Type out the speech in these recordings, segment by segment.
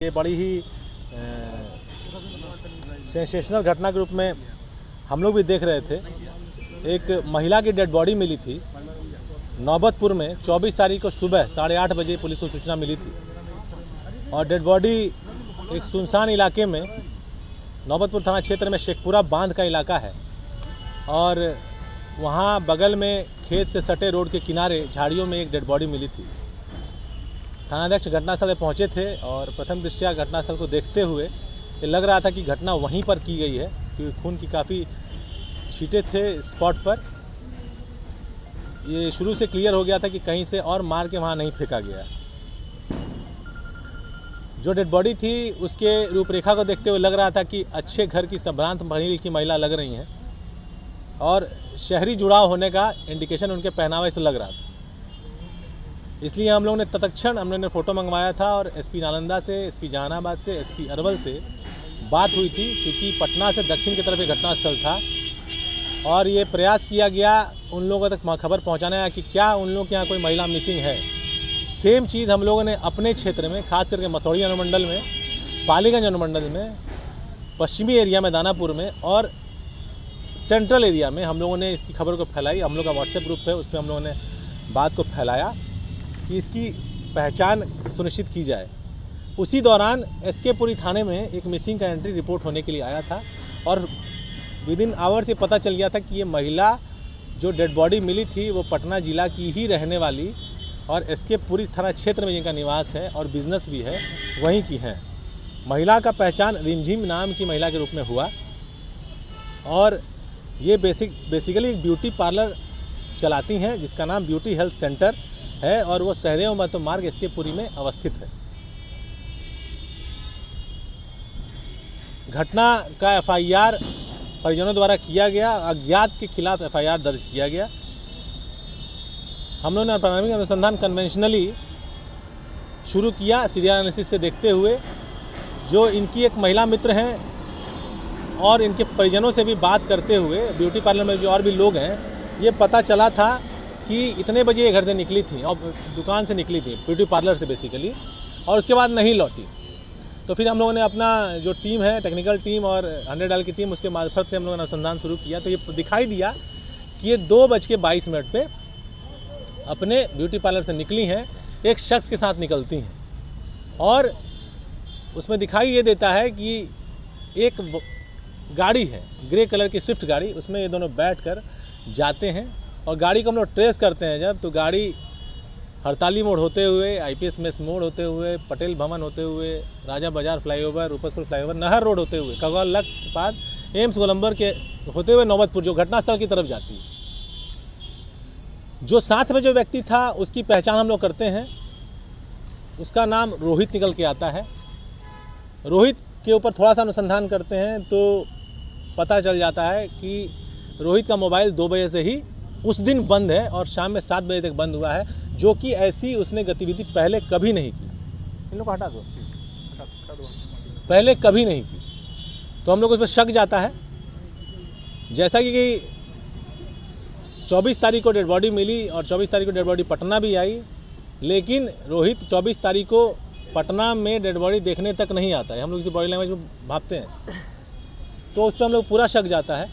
ये बड़ी ही सेंसेशनल घटना के रूप में हम लोग भी देख रहे थे। एक महिला की डेड बॉडी मिली थी नौबतपुर में 24 तारीख को सुबह 8:30 बजे पुलिस को सूचना मिली थी और डेड बॉडी एक सुनसान इलाके में नौबतपुर थाना क्षेत्र में शेखपुरा बांध का इलाका है और वहाँ बगल में खेत से सटे रोड के किनारे झाड़ियों में एक डेड बॉडी मिली थी। थानाध्यक्ष घटनास्थल पर पहुंचे थे और प्रथम दृष्टया घटनास्थल को देखते हुए ये लग रहा था कि घटना वहीं पर की गई है, क्योंकि खून की काफ़ी छींटे थे स्पॉट पर। ये शुरू से क्लियर हो गया था कि कहीं से और मार के वहाँ नहीं फेंका गया। जो डेड बॉडी थी उसके रूपरेखा को देखते हुए लग रहा था कि अच्छे घर की संभ्रांत पढ़ी लिखी महिला लग रही हैं और शहरी जुड़ाव होने का इंडिकेशन उनके पहनावे से लग रहा था। इसलिए हम लोगों ने तत्क्षण हमने फ़ोटो मंगवाया था और एसपी नालंदा से, एसपी जहानाबाद से, एसपी अरवल से बात हुई थी, क्योंकि पटना से दक्षिण की तरफ एक घटनास्थल था और ये प्रयास किया गया उन लोगों तक खबर पहुंचाने का कि क्या उन लोगों के यहाँ कोई महिला मिसिंग है। सेम चीज़ हम लोगों ने अपने क्षेत्र में, खास करके मसौड़ी अनुमंडल में, पालीगंज अनुमंडल में, पश्चिमी एरिया में दानापुर में और सेंट्रल एरिया में हम लोगों ने इसकी खबर को फैलाई। हम लोग का व्हाट्सएप ग्रुप है, उस पर हम लोगों ने बात को फैलाया कि इसकी पहचान सुनिश्चित की जाए। उसी दौरान एसके पुरी थाने में एक मिसिंग का एंट्री रिपोर्ट होने के लिए आया था और विद इन आवर्स ये पता चल गया था कि ये महिला जो डेड बॉडी मिली थी वो पटना ज़िला की ही रहने वाली और एसके पुरी थाना क्षेत्र में जिनका निवास है और बिजनेस भी है वहीं की हैं। महिला का पहचान रिमझिम नाम की महिला के रूप में हुआ और ये बेसिकली एक ब्यूटी पार्लर चलाती हैं जिसका नाम ब्यूटी हेल्थ सेंटर है और वो सहदेव महतो मार्ग एसके पुरी में अवस्थित है। घटना का एफआईआर परिजनों द्वारा किया गया, अज्ञात के खिलाफ एफआईआर दर्ज किया गया। हम लोगों ने प्रारंभिक अनुसंधान कन्वेंशनली शुरू किया सीरियल एनालिसिस से देखते हुए। जो इनकी एक महिला मित्र हैं और इनके परिजनों से भी बात करते हुए ब्यूटी पार्लर में जो और भी लोग हैं, ये पता चला था कि इतने बजे ये घर से निकली थी और दुकान से निकली थी ब्यूटी पार्लर से बेसिकली, और उसके बाद नहीं लौटी। तो फिर हम लोगों ने अपना जो टीम है, टेक्निकल टीम और 100 डायल की टीम, उसके मार्फत से हम लोगों ने अनुसंधान शुरू किया। तो ये दिखाई दिया कि ये 2:22 पे अपने ब्यूटी पार्लर से निकली हैं, एक शख्स के साथ निकलती हैं और उसमें दिखाई ये देता है कि एक गाड़ी है ग्रे कलर की स्विफ्ट गाड़ी, उसमें ये दोनों बैठ कर जाते हैं और गाड़ी को हम लोग ट्रेस करते हैं जब, तो गाड़ी हड़ताली मोड़ होते हुए, आईपीएस मेस मोड़ होते हुए, पटेल भवन होते हुए, राजा बाजार फ्लाईओवर, रूपसपुर फ्लाईओवर, नहर रोड होते हुए, कगौल लक के बाद एम्स गोलंबर के होते हुए नौबतपुर जो घटनास्थल की तरफ जाती है। जो साथ में जो व्यक्ति था उसकी पहचान हम लोग करते हैं, उसका नाम रोहित निकल के आता है। रोहित के ऊपर थोड़ा सा अनुसंधान करते हैं तो पता चल जाता है कि रोहित का मोबाइल 2 बजे से ही उस दिन बंद है और शाम में 7 बजे तक बंद हुआ है, जो कि ऐसी उसने गतिविधि पहले कभी नहीं की। इन लोग को हटा दो, पहले कभी नहीं की। तो हम लोग उस पर शक जाता है। जैसा कि 24 तारीख को डेड बॉडी मिली और 24 तारीख को डेड बॉडी पटना भी आई, लेकिन रोहित 24 तारीख को पटना में डेड बॉडी देखने तक नहीं आता है। हम लोग इसी बॉडी लैंग्वेज में भापते हैं, तो उस पर हम लोग पूरा शक जाता है।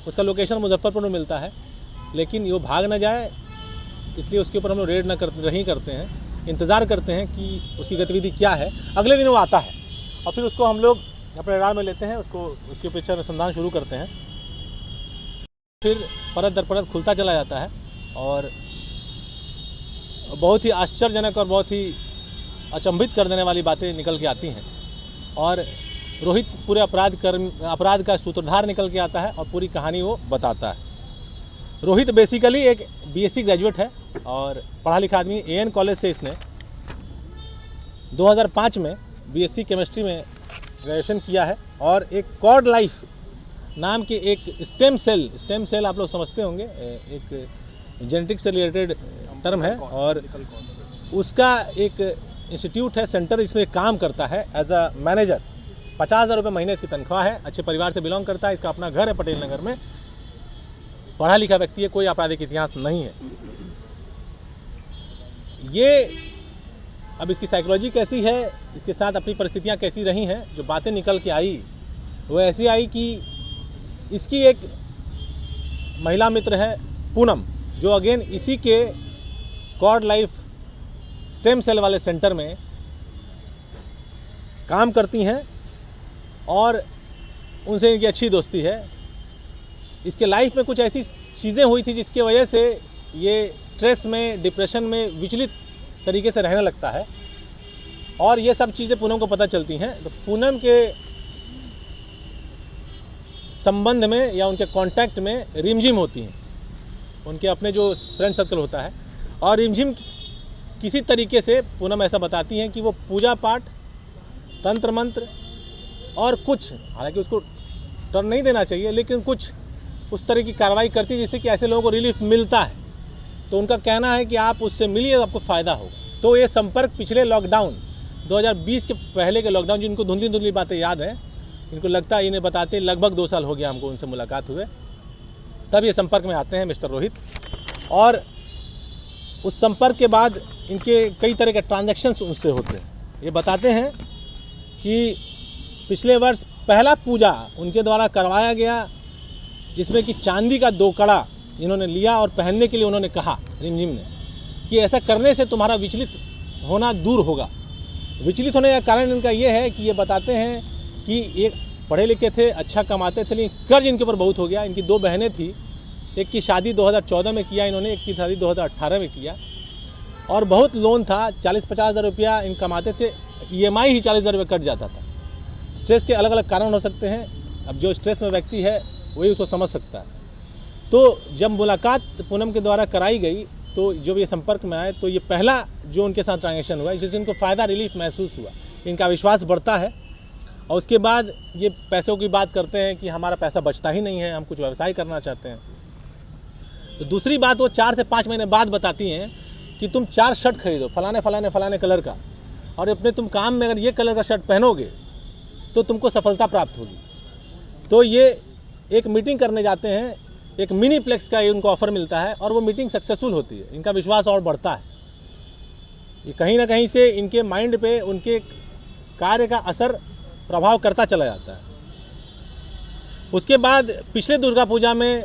उसका लोकेशन मुजफ्फरपुर में मिलता है, लेकिन वो भाग ना जाए इसलिए उसके ऊपर हम लोग रेड नहीं करते हैं, इंतज़ार करते हैं कि उसकी गतिविधि क्या है। अगले दिन वो आता है और फिर उसको हम लोग अपने राडार में लेते हैं, उसके पीछे अनुसंधान शुरू करते हैं। फिर परत दर परत खुलता चला जाता है और बहुत ही आश्चर्यजनक और बहुत ही अचंभित कर देने वाली बातें निकल के आती हैं और रोहित पूरे अपराध का सूत्रधार निकल के आता है और पूरी कहानी वो बताता है। रोहित बेसिकली एक बीएससी ग्रेजुएट है और पढ़ा लिखा आदमी। एएन कॉलेज से इसने 2005 में बीएससी केमिस्ट्री में ग्रेजुएशन किया है और एक कॉर्ड लाइफ नाम के एक स्टेम सेल आप लोग समझते होंगे, एक जेनेटिक्स से रिलेटेड टर्म है और उसका एक इंस्टीट्यूट है, सेंटर, इसमें काम करता है एज अ मैनेजर। 50,000 रुपये महीने इसकी तनख्वाह है। अच्छे परिवार से बिलोंग करता है, इसका अपना घर है पटेल नगर में, पढ़ा लिखा व्यक्ति है, कोई आपराधिक इतिहास नहीं है। ये अब इसकी साइकोलॉजी कैसी है, इसके साथ अपनी परिस्थितियाँ कैसी रही हैं, जो बातें निकल के आई वो ऐसी आई कि इसकी एक महिला मित्र है पूनम, जो अगेन इसी के कॉर्ड लाइफ स्टेम सेल वाले सेंटर में काम करती हैं और उनसे इनकी अच्छी दोस्ती है। इसके लाइफ में कुछ ऐसी चीज़ें हुई थी जिसकी वजह से ये स्ट्रेस में, डिप्रेशन में विचलित तरीके से रहने लगता है और ये सब चीज़ें पूनम को पता चलती हैं। तो पूनम के संबंध में या उनके कांटेक्ट में रिमझिम होती हैं, उनके अपने जो फ्रेंड सर्कल होता है, और रिमझिम किसी तरीके से पूनम ऐसा बताती हैं कि वो पूजा पाठ, तंत्र मंत्र और कुछ, हालांकि उसको टर्न नहीं देना चाहिए, लेकिन कुछ उस तरह की कार्रवाई करती है जिससे कि ऐसे लोगों को रिलीफ मिलता है। तो उनका कहना है कि आप उससे मिलिए, आपको फ़ायदा होगा। तो ये संपर्क पिछले लॉकडाउन 2020 के पहले के लॉकडाउन, जिनको धुंधली धुंधली बातें याद हैं, इनको लगता है, इन्हें बताते लगभग 2 साल हो गया हमको उनसे मुलाकात हुए, तब ये संपर्क में आते हैं मिस्टर रोहित। और उस संपर्क के बाद इनके कई तरह के ट्रांजैक्शंस उनसे होते हैं। ये बताते हैं कि पिछले वर्ष पहला पूजा उनके द्वारा करवाया गया, जिसमें कि चांदी का 2 कड़ा इन्होंने लिया और पहनने के लिए उन्होंने कहा रिमझिम ने कि ऐसा करने से तुम्हारा विचलित होना दूर होगा। विचलित होने का कारण इनका ये है कि ये बताते हैं कि एक पढ़े लिखे थे, अच्छा कमाते थे, लेकिन कर्ज इनके ऊपर बहुत हो गया। इनकी 2 बहनें थी, एक की शादी 2014 में किया इन्होंने, एक की शादी 2018 में किया, और बहुत लोन था, 40-50 हज़ार रुपया इन कमाते थे, EMI ही 40 हज़ार रुपये कट जाता था। स्ट्रेस के अलग अलग कारण हो सकते हैं, अब जो स्ट्रेस में व्यक्ति है वही उसको समझ सकता है। तो जब मुलाकात पूनम के द्वारा कराई गई, तो जब ये संपर्क में आए, तो ये पहला जो उनके साथ ट्रांजेक्शन हुआ, जिससे इनको फ़ायदा, रिलीफ महसूस हुआ, इनका विश्वास बढ़ता है। और उसके बाद ये पैसों की बात करते हैं कि हमारा पैसा बचता ही नहीं है, हम कुछ व्यवसाय करना चाहते हैं। तो दूसरी बात वो 4 से 5 महीने बाद बताती हैं कि तुम 4 शर्ट खरीदो फलाने फलाने फलाने कलर का, और अपने तुम काम में अगर ये कलर का शर्ट पहनोगे तो तुमको सफलता प्राप्त होगी। तो ये एक मीटिंग करने जाते हैं, एक मिनी प्लेक्स का ये उनको ऑफ़र मिलता है और वो मीटिंग सक्सेसफुल होती है। इनका विश्वास और बढ़ता है। ये कहीं ना कहीं से इनके माइंड पे उनके कार्य का असर, प्रभाव करता चला जाता है। उसके बाद पिछले दुर्गा पूजा में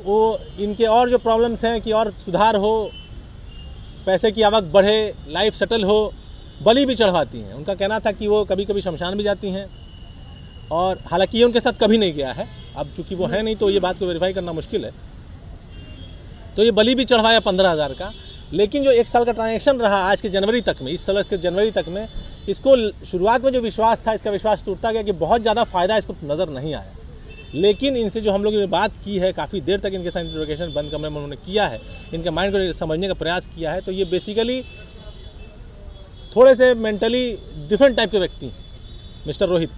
वो इनके और जो प्रॉब्लम्स हैं कि और सुधार हो, पैसे की आवक बढ़े, लाइफ सेटल हो, बलि भी चढ़वाती हैं। उनका कहना था कि वो कभी कभी शमशान भी जाती हैं, और हालांकि ये उनके साथ कभी नहीं गया है, अब चूंकि वो है नहीं तो ये बात को वेरीफाई करना मुश्किल है। तो ये बलि भी चढ़वाया 15,000 का, लेकिन जो 1 साल का ट्रांजेक्शन रहा आज के जनवरी तक में, इस साल के जनवरी तक में, इसको शुरुआत में जो विश्वास था, इसका विश्वास टूटता गया कि बहुत ज़्यादा फ़ायदा इसको नज़र नहीं आया। लेकिन इनसे जो हम लोगों ने बात की है, काफ़ी देर तक इनके साथ इंटरोगेशन बंद कमरे में उन्होंने किया है, इनके माइंड को समझने का प्रयास किया है, तो ये बेसिकली थोड़े से मेंटली डिफरेंट टाइप के व्यक्ति हैं मिस्टर रोहित।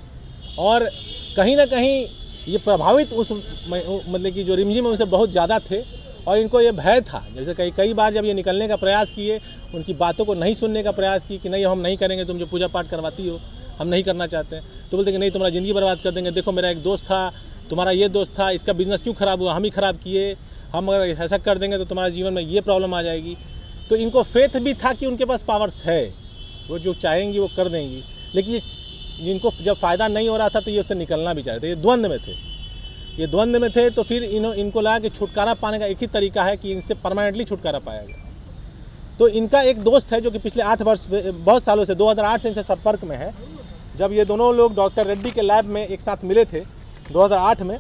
और कहीं ना कहीं ये प्रभावित उस मतलब कि जो रिमझिम में उनसे बहुत ज़्यादा थे, और इनको ये भय था। जैसे कई बार जब ये निकलने का प्रयास किए, उनकी बातों को नहीं सुनने का प्रयास की कि नहीं हम नहीं करेंगे, तुम जो पूजा पाठ करवाती हो हम नहीं करना चाहते हैं, तो बोलते कि नहीं तुम्हारा ज़िंदगी बर्बाद कर देंगे, देखो मेरा एक दोस्त था, तुम्हारा ये दोस्त था, इसका बिज़नेस क्यों ख़राब हुआ, हम ही ख़राब किए, हम अगर ऐसा कर देंगे तो तुम्हारे जीवन में ये प्रॉब्लम आ जाएगी। तो इनको फेथ भी था कि उनके पास पावर्स है, वो जो चाहेंगी वो कर देंगी, लेकिन जिनको जब फ़ायदा नहीं हो रहा था तो ये उससे निकलना भी चाहते, ये द्वंद्व में थे। तो फिर इनको लगा कि छुटकारा पाने का एक ही तरीका है कि इनसे परमानेंटली छुटकारा पाया गया। तो इनका एक दोस्त है जो कि पिछले 8 वर्ष, बहुत सालों से, 2008 से इनसे संपर्क में है। जब ये दोनों लोग डॉक्टर रेड्डी के लैब में एक साथ मिले थे 2008 में,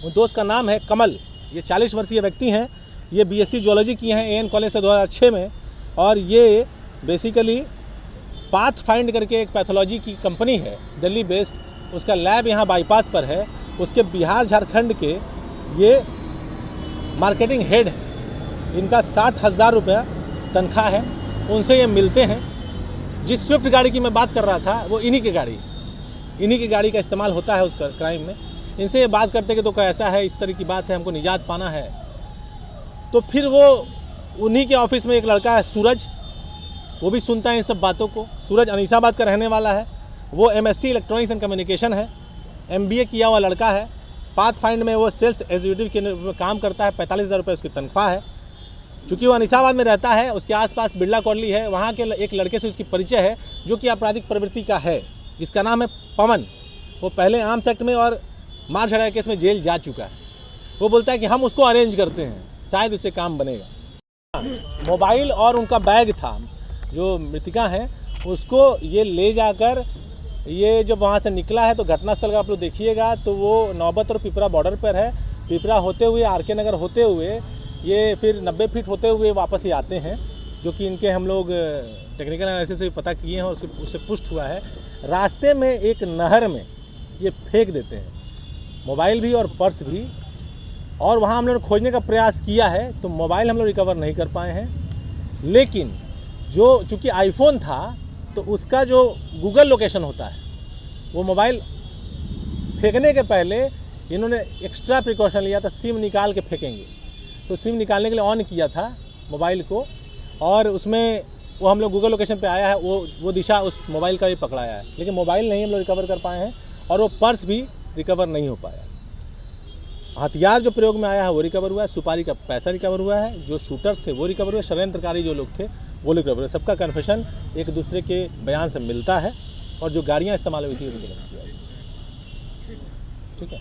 उस दोस्त का नाम है कमल। ये 40 वर्षीय व्यक्ति हैं, ये BSc जूलॉजी किए हैं AN कॉलेज से 2006 में, और ये बेसिकली पाथ फाइंड करके एक पैथोलॉजी की कंपनी है दिल्ली बेस्ड, उसका लैब यहाँ बाईपास पर है, उसके बिहार झारखंड के ये मार्केटिंग हेड है। इनका 60,000 रुपया तनख्वाह है। उनसे ये मिलते हैं। जिस स्विफ्ट गाड़ी की मैं बात कर रहा था वो इन्हीं की गाड़ी का इस्तेमाल होता है उस क्राइम में। इनसे ये बात करते कि तो ऐसा है, इस तरह की बात है, हमको निजात पाना है। तो फिर वो उन्हीं के ऑफिस में एक लड़का है सूरज, वो भी सुनता है इन सब बातों को। सूरज अनीसाबाद का रहने वाला है, वो MSc इलेक्ट्रॉनिक्स एंड कम्युनिकेशन है, MBA किया हुआ लड़का है। पाथ फाइंड में वो सेल्स एग्जीक्यूटिव के काम करता है, 45,000 रुपये उसकी तनख्वाह है। चूँकि वो अनिसाबाद में रहता है, उसके आसपास बिरला कॉलोनी है, वहाँ के एक लड़के से उसकी परिचय है जो कि आपराधिक प्रवृत्ति का है, जिसका नाम है पवन। वो पहले आर्म्स एक्ट में और मार झगड़ा केस में जेल जा चुका है। वो बोलता है कि हम उसको अरेंज करते हैं, शायद उससे काम बनेगा। मोबाइल और उनका बैग था, जो मृतिका है उसको ये ले जाकर, ये जब वहाँ से निकला है तो घटनास्थल का आप लोग देखिएगा तो वो नौबत और पिपरा बॉर्डर पर है। पिपरा होते हुए आरके नगर होते हुए ये फिर 90 फीट होते हुए वापस ही आते हैं, जो कि इनके हम लोग टेक्निकल एनालिसिस से पता किए हैं और उससे पुष्ट हुआ है। रास्ते में एक नहर में ये फेंक देते हैं, मोबाइल भी और पर्स भी, और वहाँ हम लोग ने खोजने का प्रयास किया है तो मोबाइल हम लोग रिकवर नहीं कर पाए हैं। लेकिन जो चूँकि आईफोन था तो उसका जो गूगल लोकेशन होता है, वो मोबाइल फेंकने के पहले इन्होंने एक्स्ट्रा प्रिकॉशन लिया था, सिम निकाल के फेंकेंगे, तो सिम निकालने के लिए ऑन किया था मोबाइल को, और उसमें वो हम लोग गूगल लोकेशन पे आया है, वो दिशा उस मोबाइल का भी पकड़ाया है, लेकिन मोबाइल नहीं हम लोग रिकवर कर पाए हैं और वो पर्स भी रिकवर नहीं हो पाया। हथियार जो प्रयोग में आया है वो रिकवर हुआ है, सुपारी का पैसा रिकवर हुआ है, जो शूटर्स थे वो रिकवर हुए, षड्यंत्रकारी जो लोग थे वो रिकवर हुए। सबका कन्फेशन एक दूसरे के बयान से मिलता है, और जो गाड़ियाँ इस्तेमाल हुई थी उनको रिकवर किया। ठीक है।